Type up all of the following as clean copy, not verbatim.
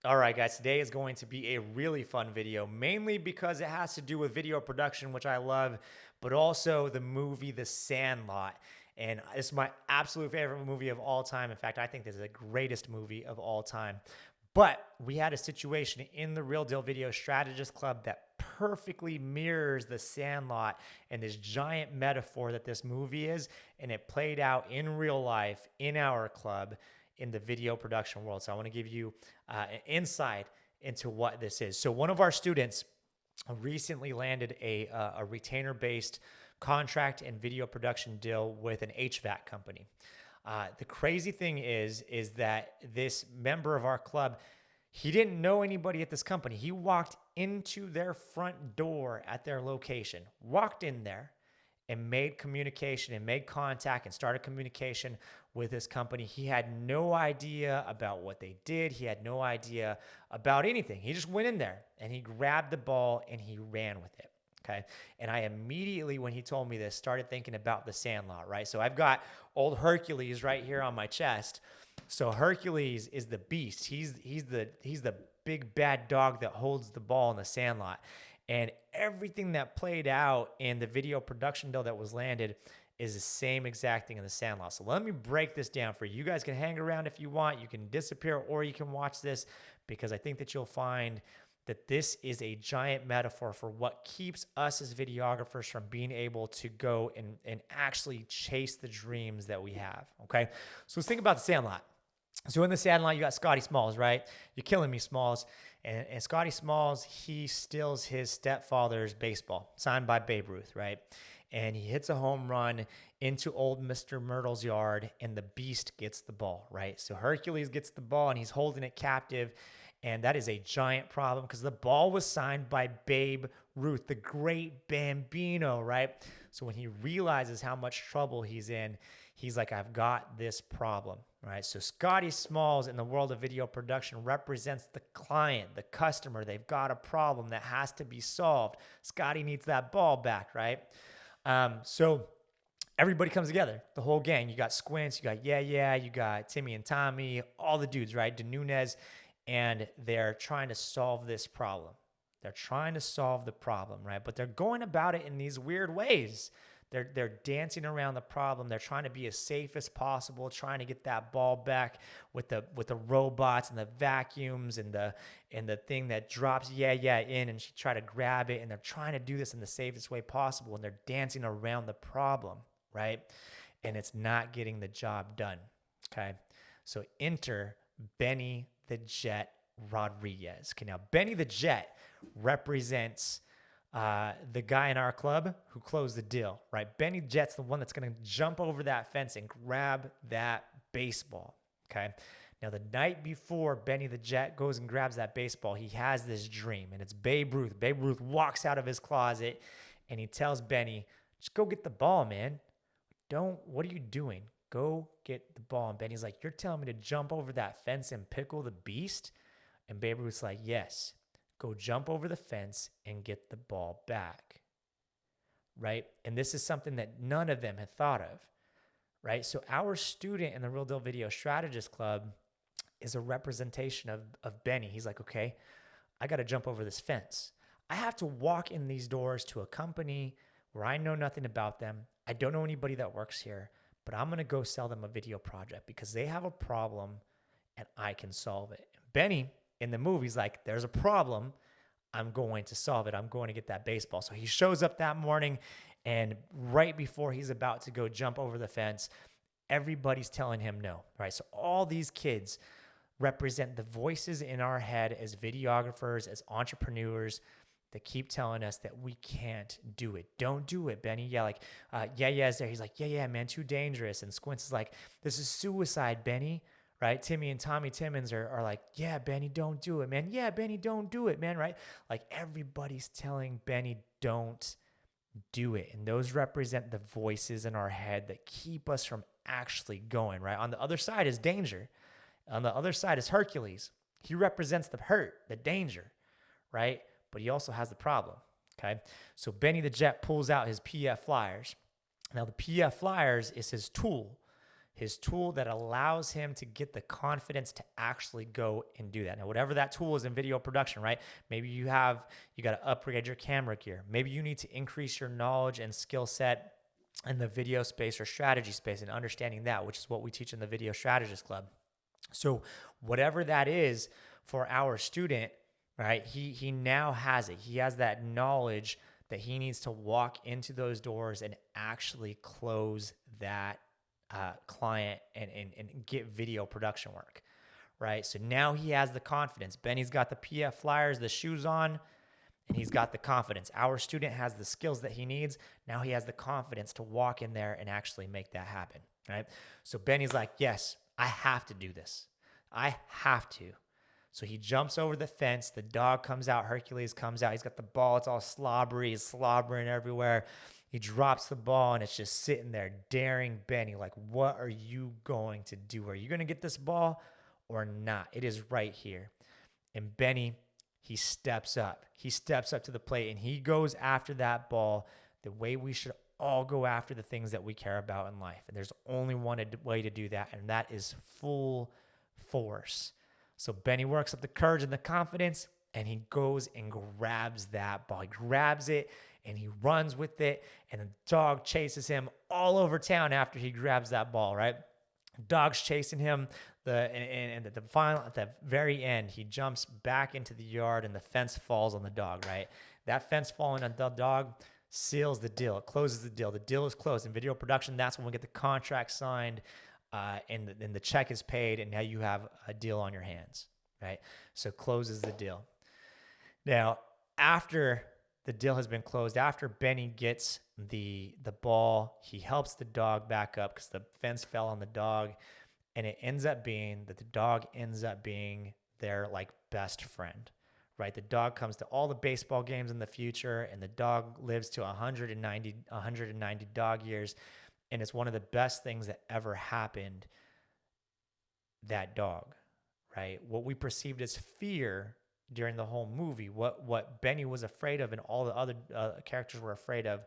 All right, guys, today is going to be a really fun video, mainly because it has to do with video production, which I love, but also the movie The Sandlot. And it's my absolute favorite movie of all time. In fact, I think this is the greatest movie of all time. But we had a situation in the Real Deal Video Strategist Club that perfectly mirrors The Sandlot and this giant metaphor that this movie is. And it played out in real life in our club in the video production world. So I want to give you an insight into what this is. So one of our students recently landed a retainer-based contract and video production deal with an HVAC company. The crazy thing is that this member of our club, he didn't know anybody at this company. He walked into their front door at their location, walked in there, and made communication and made contact and started communication with this company. He had no idea about what they did. He had no idea about anything. He just went in there and he grabbed the ball and he ran with it. Okay. And I immediately, when he told me this, started thinking about The Sandlot, right? So I've got old Hercules right here on my chest. So Hercules is the beast. He's the big bad dog that holds the ball in The Sandlot. And everything that played out in the video production deal that was landed is the same exact thing in The Sandlot. So let me break this down for you. You guys can hang around if you want. You can disappear or you can watch this, because I think that you'll find that this is a giant metaphor for what keeps us as videographers from being able to go and actually chase the dreams that we have, okay? So let's think about The Sandlot. So in The Sandlot, you got Scotty Smalls, right? You're killing me, Smalls. And Scotty Smalls, he steals his stepfather's baseball, signed by Babe Ruth, right? And he hits a home run into old Mr. Myrtle's yard, and the beast gets the ball, right? So Hercules gets the ball, and he's holding it captive, and that is a giant problem because the ball was signed by Babe Ruth, the great Bambino, right? So when he realizes how much trouble he's in, he's like, I've got this problem, right? So Scotty Smalls in the world of video production represents the client, the customer. They've got a problem that has to be solved. Scotty needs that ball back, right? So everybody comes together, the whole gang. You got Squints, you got Yeah, you got Timmy and Tommy, all the dudes, right? DeNunez, and they're trying to solve this problem. They're trying to solve the problem, right? But they're going about it in these weird ways. They're dancing around the problem. They're trying to be as safe as possible, trying to get that ball back with the robots and the vacuums and the thing that drops Yeah in, and she try to grab it, and they're trying to do this in the safest way possible, and they're dancing around the problem, right? And it's not getting the job done, okay? So enter Benny the Jet Rodriguez. Okay, now Benny the Jet represents the guy in our club who closed the deal, right? Benny Jet's the one that's going to jump over that fence and grab that baseball, okay? Now, the night before Benny the Jet goes and grabs that baseball, he has this dream, and it's Babe Ruth. Babe Ruth walks out of his closet, and he tells Benny, just go get the ball, man. What are you doing? Go get the ball. And Benny's like, you're telling me to jump over that fence and pickle the beast? And Babe Ruth's like, yes. Go jump over the fence and get the ball back, right? And this is something that none of them had thought of, right? So our student in the Real Deal Video Strategist Club is a representation of Benny. He's like, okay, I got to jump over this fence. I have to walk in these doors to a company where I know nothing about them. I don't know anybody that works here, but I'm going to go sell them a video project because they have a problem and I can solve it. Benny in the movie's like, there's a problem. I'm going to solve it. I'm going to get that baseball. So he shows up that morning, and right before he's about to go jump over the fence, everybody's telling him no, right? So all these kids represent the voices in our head as videographers, as entrepreneurs that keep telling us that we can't do it. Don't do it, Benny. Yeah, like, is there. He's like, yeah, man, too dangerous. And Squints is like, this is suicide, Benny. Right? Timmy and Tommy Timmons are like, yeah, Benny, don't do it, man. Yeah, Benny, don't do it, man. Right? Like everybody's telling Benny, don't do it. And those represent the voices in our head that keep us from actually going, right? On the other side is danger. On the other side is Hercules. He represents the hurt, the danger, right? But he also has the problem, okay? So Benny the Jet pulls out his PF Flyers. Now the PF Flyers is his tool. his tool that allows him to get the confidence to actually go and do that. Now, whatever that tool is in video production, right? Maybe you got to upgrade your camera gear. Maybe you need to increase your knowledge and skill set in the video space or strategy space and understanding that, which is what we teach in the Video Strategist Club. So whatever that is for our student, right? He now has it. He has that knowledge that he needs to walk into those doors and actually close that client and get video production work, right? So now he has the confidence. Benny's got the PF flyers, the shoes on, and he's got the confidence. Our student has the skills that he needs. Now he has the confidence to walk in there and actually make that happen, right? So Benny's like, yes, I have to do this. I have to. So he jumps over the fence. The dog comes out. Hercules comes out. He's got the ball. It's all slobbery. He's slobbering everywhere. He drops the ball, and it's just sitting there daring Benny, like, what are you going to do? Are you going to get this ball or not? It is right here. And Benny, he steps up. He steps up to the plate, and he goes after that ball the way we should all go after the things that we care about in life. And there's only one way to do that, and that is full force. So Benny works up the courage and the confidence, and he goes and grabs that ball. He grabs it, and he runs with it, and the dog chases him all over town after he grabs that ball, right? Dog's chasing him, and at the very end, he jumps back into the yard, and the fence falls on the dog, right? That fence falling on the dog seals the deal. It closes the deal. The deal is closed. In video production, that's when we get the contract signed, and the check is paid, and now you have a deal on your hands, right? So closes the deal. Now, after the deal has been closed, after Benny gets the ball, he helps the dog back up because the fence fell on the dog, and it ends up being that the dog ends up being their like best friend, right? The dog comes to all the baseball games in the future, and the dog lives to 190 dog years, and it's one of the best things that ever happened, that dog, right? What we perceived as fear during the whole movie, what Benny was afraid of and all the other characters were afraid of,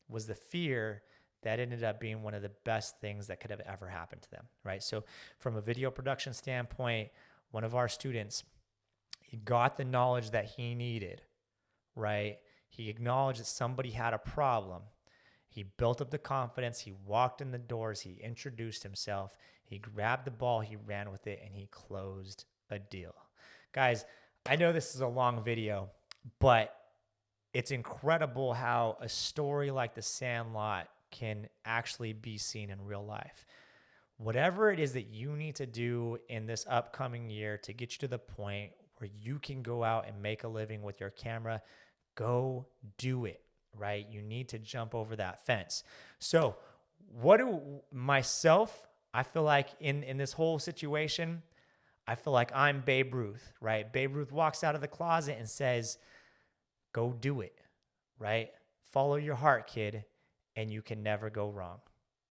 was the fear that ended up being one of the best things that could have ever happened to them, right? So from a video production standpoint, one of our students, he got the knowledge that he needed, right? He acknowledged that somebody had a problem. He built up the confidence. He walked in the doors. He introduced himself. He grabbed the ball. He ran with it, and he closed a deal. Guys, I know this is a long video, but it's incredible how a story like The Sandlot can actually be seen in real life. Whatever it is that you need to do in this upcoming year to get you to the point where you can go out and make a living with your camera, go do it, right? You need to jump over that fence. So I feel like in this whole situation, I feel like I'm Babe Ruth, right? Babe Ruth walks out of the closet and says, go do it, right? Follow your heart, kid, and you can never go wrong.